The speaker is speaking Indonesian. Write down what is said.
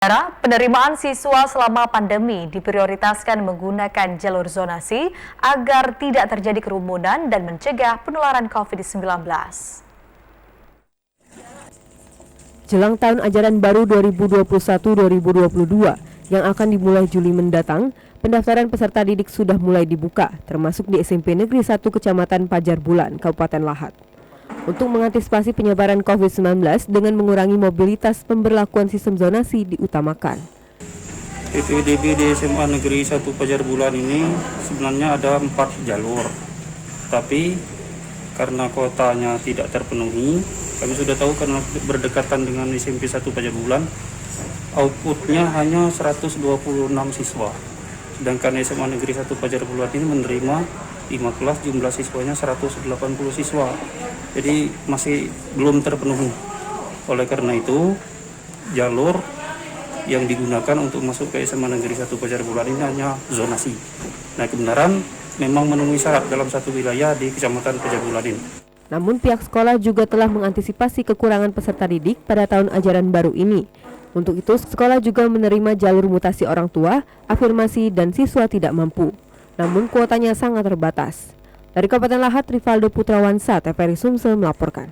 Saudara, penerimaan siswa selama pandemi diprioritaskan menggunakan jalur zonasi agar tidak terjadi kerumunan dan mencegah penularan COVID-19. Jelang tahun ajaran baru 2021-2022 yang akan dimulai Juli mendatang, pendaftaran peserta didik sudah mulai dibuka, termasuk di SMP Negeri 1 Kecamatan Pajar Bulan, Kabupaten Lahat. Untuk mengantisipasi penyebaran COVID-19 dengan mengurangi mobilitas, pemberlakuan sistem zonasi diutamakan. PPDB di SMA Negeri 1 Pajar Bulan ini sebenarnya ada 4 jalur, tapi karena kuotanya tidak terpenuhi, kami sudah tahu karena berdekatan dengan SMP 1 Pajar Bulan, outputnya hanya 126 siswa. Sedangkan SMA Negeri 1 Pajar Bulan ini menerima 5 kelas, jumlah siswanya 180 siswa. Jadi masih belum terpenuhi. Oleh karena itu, jalur yang digunakan untuk masuk ke SMA Negeri 1 Pajar Bulan ini hanya zonasi. Nah, kebenaran memang memenuhi syarat dalam satu wilayah di Kecamatan Pajar Bulan ini. Namun pihak sekolah juga telah mengantisipasi kekurangan peserta didik pada tahun ajaran baru ini. Untuk itu, sekolah juga menerima jalur mutasi orang tua, afirmasi, dan siswa tidak mampu. Namun kuotanya sangat terbatas. Dari Kabupaten Lahat, Rivaldo Putrawansa, TVRI Sumsel melaporkan.